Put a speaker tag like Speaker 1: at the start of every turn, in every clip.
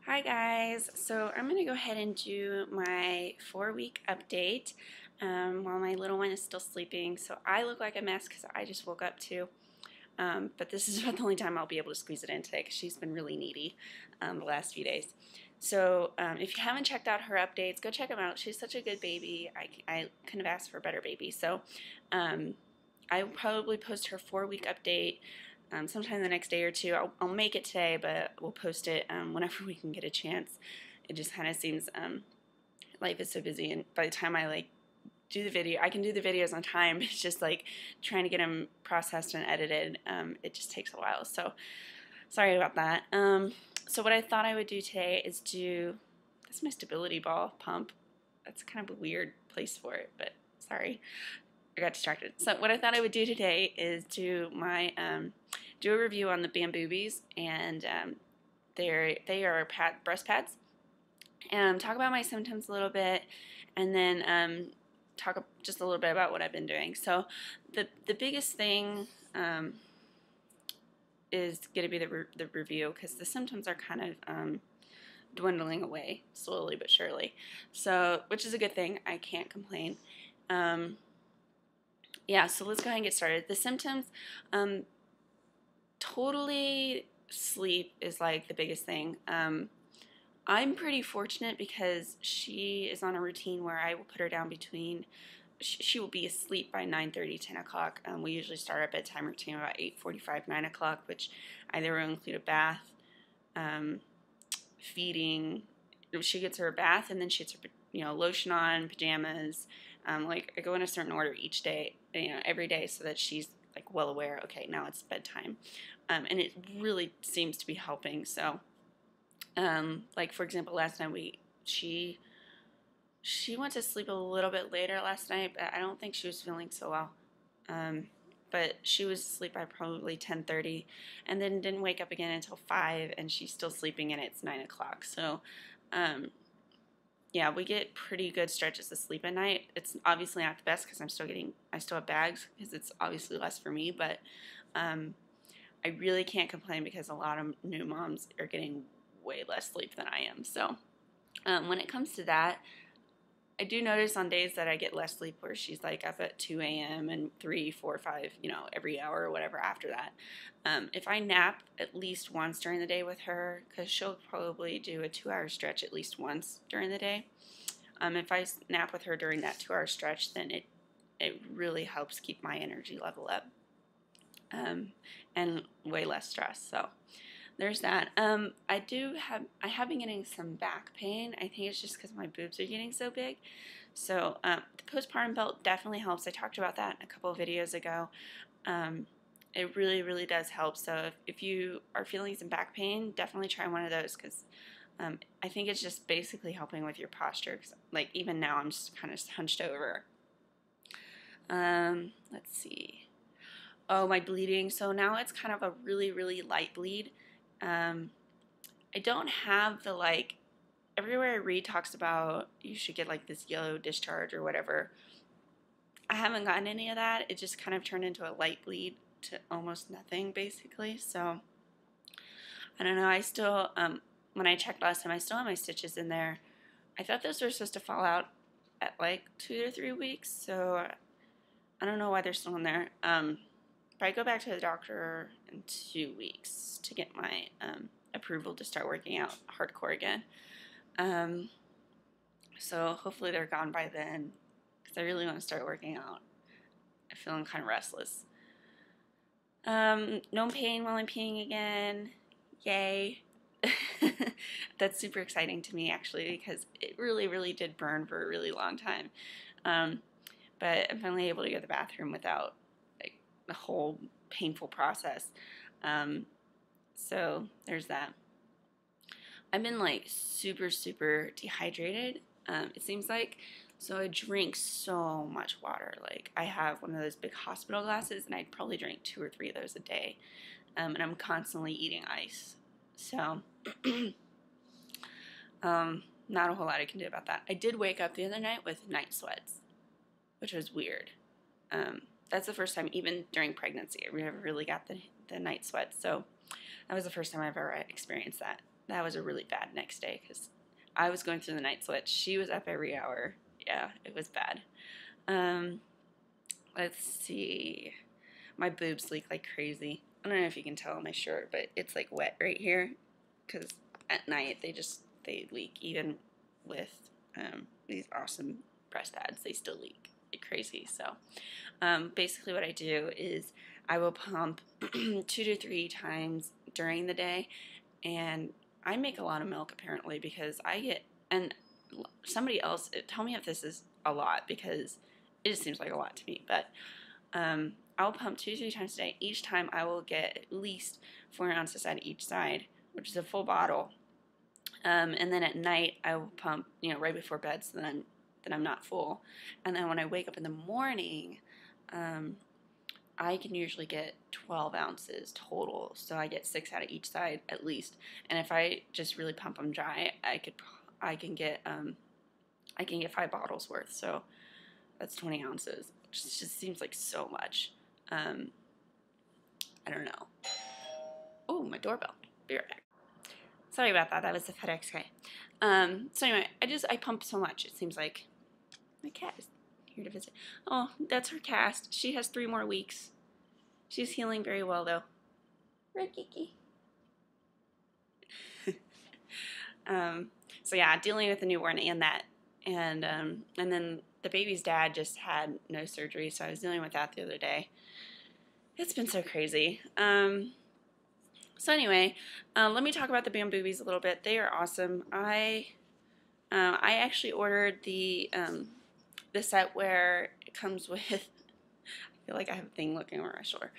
Speaker 1: Hi guys, so I'm going to go ahead and do my 4-week update while my little one is still sleeping. So I look like a mess because I just woke up too. But this is about the only time I'll be able to squeeze it in today because she's been really needy the last few days. So if you haven't checked out her updates, go check them out. She's such a good baby. I couldn't have asked for a better baby. So I will probably post her 4-week update sometime the next day or two. I'll make it today, but we'll post it whenever we can get a chance. It just kind of seems life is so busy, and by the time I do the video, I can do the videos on time. It's just like trying to get them processed and edited. It just takes a while. So sorry about that. So what I thought I would do today is that's my stability ball pump. That's kind of a weird place for it, but sorry. I got distracted. So what I thought I would do today is do a review on the Bamboobies, and they are breast pads, and talk about my symptoms a little bit, and then talk just a little bit about what I've been doing. So the biggest thing is going to be the review, because the symptoms are kind of dwindling away slowly but surely. So, which is a good thing. I can't complain. Yeah, so let's go ahead and get started. The symptoms, totally sleep is like the biggest thing. I'm pretty fortunate because she is on a routine where I will put her down between, she will be asleep by 9:30, 10 o'clock. We usually start our bedtime routine about 8:45, 9 o'clock, which either will include a bath, feeding. She gets her bath, and then she gets her lotion on, pajamas. Like I go in a certain order each day, every day, so that she's like well aware. Okay, now it's bedtime, and it really seems to be helping. So, like for example, last night she went to sleep a little bit later last night, but I don't think she was feeling so well. But she was asleep by probably 10:30, and then didn't wake up again until 5, and she's still sleeping, and it's 9 o'clock. So, yeah, we get pretty good stretches of sleep at night. It's obviously not the best because I still have bags, because it's obviously less for me, but I really can't complain because a lot of new moms are getting way less sleep than I am. So when it comes to that, I do notice on days that I get less sleep where she's like up at 2 a.m. and 3, 4, 5, every hour or whatever after that. If I nap at least once during the day with her, because she'll probably do a 2-hour stretch at least once during the day. If I nap with her during that 2-hour stretch, then it really helps keep my energy level up, and way less stress. So there's that. I have been getting some back pain. I think it's just because my boobs are getting so big. So the postpartum belt definitely helps. I talked about that in a couple of videos ago. It really, really does help. So if you are feeling some back pain, definitely try one of those, because I think it's just basically helping with your posture. Cause, like, even now I'm just kind of hunched over. Let's see. Oh, my bleeding. So now it's kind of a really, really light bleed. I don't have the, everywhere I read talks about you should get like this yellow discharge or whatever. I haven't gotten any of that. It just kind of turned into a light bleed to almost nothing, basically. So I don't know. I still, when I checked last time, I still have my stitches in there. I thought those were supposed to fall out at like 2 to 3 weeks, so I don't know why they're still in there. But I go back to the doctor in 2 weeks to get my approval to start working out hardcore again. So hopefully they're gone by then, because I really want to start working out. I'm feeling kind of restless. No pain while I'm peeing again. Yay. That's super exciting to me, actually, because it really, really did burn for a really long time. But I'm finally able to go to the bathroom without the whole painful process. So there's that. I've been super, super dehydrated, it seems like. So I drink so much water. Like, I have one of those big hospital glasses, and I'd probably drink 2 or 3 of those a day. And I'm constantly eating ice. So not a whole lot I can do about that. I did wake up the other night with night sweats, which was weird. That's the first time, even during pregnancy, I never really got the night sweats. So that was the first time I've ever experienced that. that was a really bad next day because I was going through the night sweats. She was up every hour. Yeah, it was bad. Let's see. My boobs leak like crazy. I don't know if you can tell on my shirt, but it's like wet right here because at night they leak. Even with these awesome breast pads, they still leak like crazy. So basically what I do is I will pump 2 to 3 times during the day, and I make a lot of milk apparently because I get, and somebody else, tell me if this is a lot because it just seems like a lot to me, but I'll pump 2 to 3 times a day. Each time I will get at least 4 ounces out of each side, which is a full bottle. And then at night I will pump, right before bed, so then I'm not full. And then when I wake up in the morning, I can usually get 12 ounces total, so I get 6 out of each side at least. And if I just really pump them dry, I can get 5 bottles worth. So that's 20 ounces, which just seems like so much. I don't know. Oh, my doorbell. Be right back. Sorry about that. That was the FedEx guy. So anyway, I pump so much. It seems like my cat is here to visit. Oh, that's her cast. She has 3 more weeks. She's healing very well, though. Red Kiki. So yeah, dealing with the newborn and that, and then the baby's dad just had no surgery, so I was dealing with that the other day. It's been so crazy. So anyway, let me talk about the Bamboobies a little bit. They are awesome. I actually ordered the set where it comes with, I feel like I have a thing looking over my shoulder.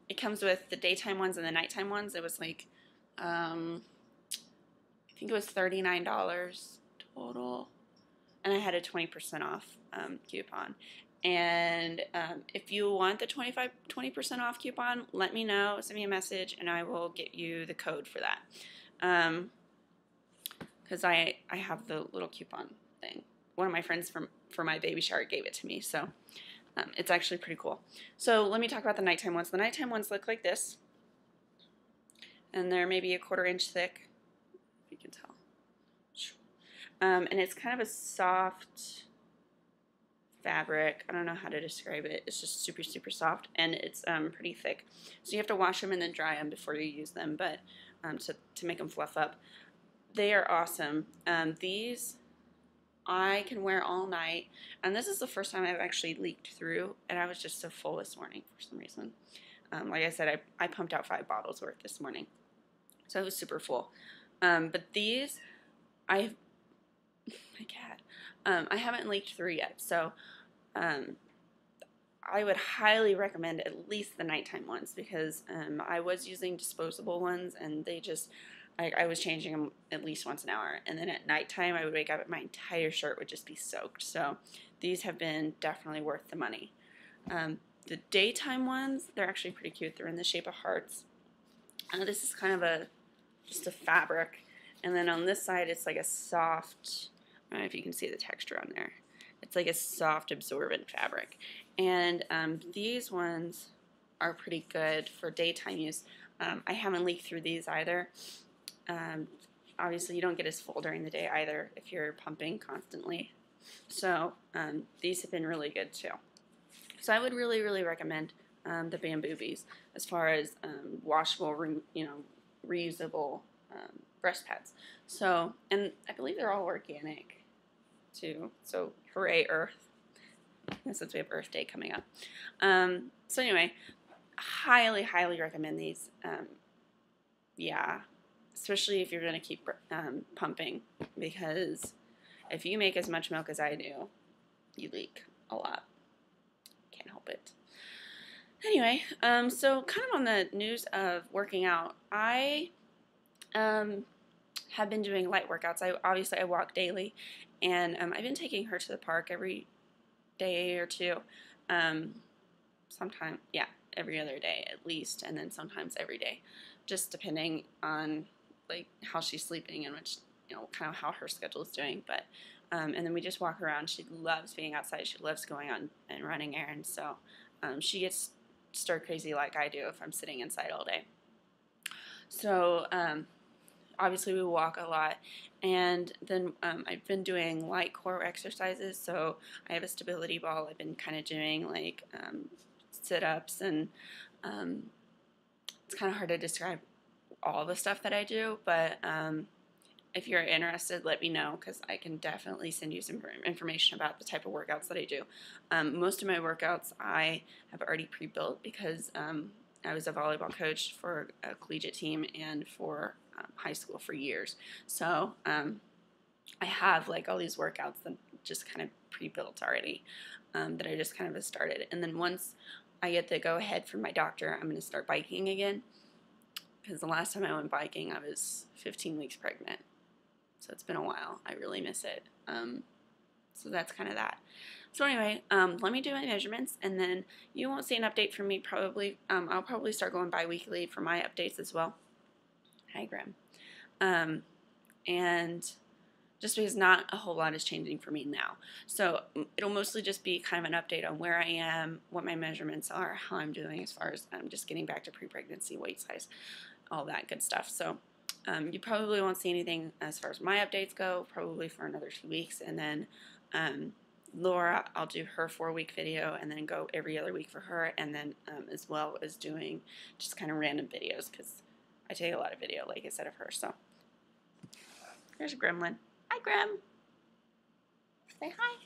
Speaker 1: It comes with the daytime ones and the nighttime ones. It was like, I think it was $39 total, and I had a 20% off coupon. And if you want the 20% off coupon, let me know, send me a message, and I will get you the code for that. Because I have the little coupon thing. One of my friends for my baby shower gave it to me, so it's actually pretty cool. So let me talk about the nighttime ones. The nighttime ones look like this, and they're maybe a 1/4 inch thick, if you can tell. And it's kind of a soft fabric. I don't know how to describe it. It's just super, super soft, and it's pretty thick. So you have to wash them and then dry them before you use them, but to make them fluff up. They are awesome. These I can wear all night, and this is the first time I've actually leaked through, and I was just so full this morning for some reason. Like I said, I pumped out 5 bottles worth this morning, so I was super full. But these, my cat, I haven't leaked through yet, so I would highly recommend at least the nighttime ones, because I was using disposable ones, and they just, I was changing them at least once an hour, and then at nighttime I would wake up and my entire shirt would just be soaked. So these have been definitely worth the money. The daytime ones, they're actually pretty cute. They're in the shape of hearts. This is kind of just a fabric, and then on this side it's like a soft, I don't know if you can see the texture on there. It's like a soft absorbent fabric, and these ones are pretty good for daytime use. I haven't leaked through these either. Obviously you don't get as full during the day either if you're pumping constantly. So these have been really good too. So I would really, really recommend the Bamboobies as far as washable, reusable breast pads. So, and I believe they're all organic too. So hooray Earth, since we have Earth Day coming up. So anyway, highly, highly recommend these. Yeah. Especially if you're going to keep pumping, because if you make as much milk as I do, you leak a lot. Can't help it. Anyway, so kind of on the news of working out, I have been doing light workouts. Obviously I walk daily, and I've been taking her to the park every day or two. Sometime, yeah, every other day at least, and then sometimes every day, just depending on like how she's sleeping and which, kind of how her schedule is doing. But and then we just walk around. She loves being outside. She loves going on and running errands. So she gets stir crazy like I do if I'm sitting inside all day. So obviously we walk a lot, and then I've been doing light core exercises. So I have a stability ball. I've been kind of doing like sit-ups, and it's kind of hard to describe all the stuff that I do, but if you're interested, let me know, because I can definitely send you some information about the type of workouts that I do. Most of my workouts I have already pre-built, because I was a volleyball coach for a collegiate team and for high school for years. So I have like all these workouts that just kind of pre-built already, that I just kind of have started. And then once I get the go-ahead from my doctor, I'm going to start biking again, because the last time I went biking I was 15 weeks pregnant. So it's been a while. I really miss it. So that's kind of that. So anyway, let me do my measurements, and then you won't see an update from me probably. I'll probably start going bi-weekly for my updates as well. Hi, Graham. And just because not a whole lot is changing for me now. So it'll mostly just be kind of an update on where I am, what my measurements are, how I'm doing as far as just getting back to pre-pregnancy weight size, all that good stuff. So you probably won't see anything as far as my updates go, probably for another 2 weeks. And then Laura, I'll do her 4-week video and then go every other week for her, and then as well as doing just kind of random videos, because I take a lot of video, like I said, of her. So there's a gremlin. Hi, Grem. Say hi.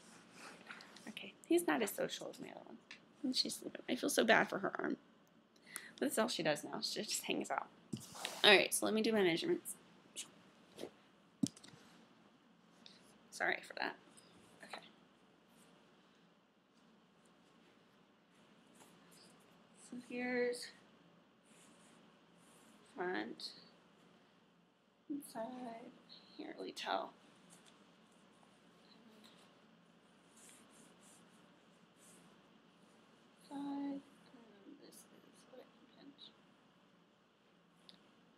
Speaker 1: Okay, he's not as social as my other one. And she's sleeping. I feel so bad for her arm. But that's all she does now. She just hangs out. Alright, so let me do my measurements. Sorry for that. Okay. So here's front, inside. I can't really tell. Side. This is what I can pinch.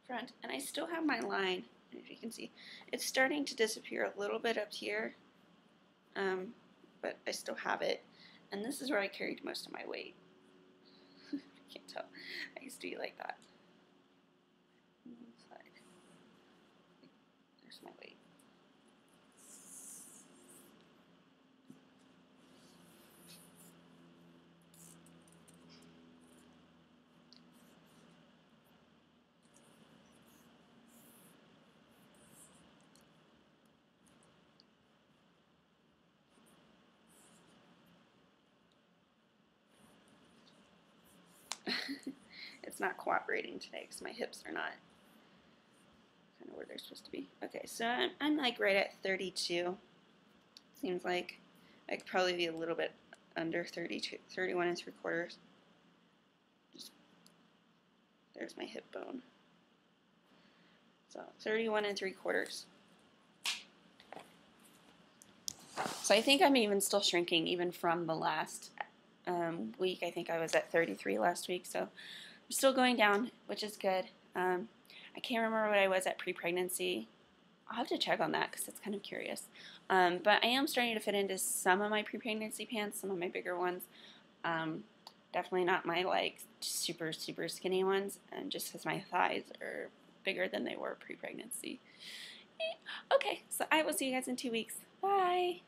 Speaker 1: Front, and I still have my line. If you can see, it's starting to disappear a little bit up here, but I still have it, and this is where I carried most of my weight. I can't tell. I used to be like that. Inside. There's my weight. It's not cooperating today because my hips are not kind of where they're supposed to be. Okay, so I'm like right at 32. Seems like I could probably be a little bit under 32, 31 3/4. Just, there's my hip bone. So 31 3/4. So I think I'm even still shrinking, even from the last week. I think I was at 33 last week, so I'm still going down, which is good. I can't remember what I was at pre-pregnancy. I'll have to check on that because it's kind of curious. But I am starting to fit into some of my pre-pregnancy pants, some of my bigger ones. Definitely not my like super skinny ones, just because my thighs are bigger than they were pre-pregnancy. Okay, so I will see you guys in 2 weeks. Bye!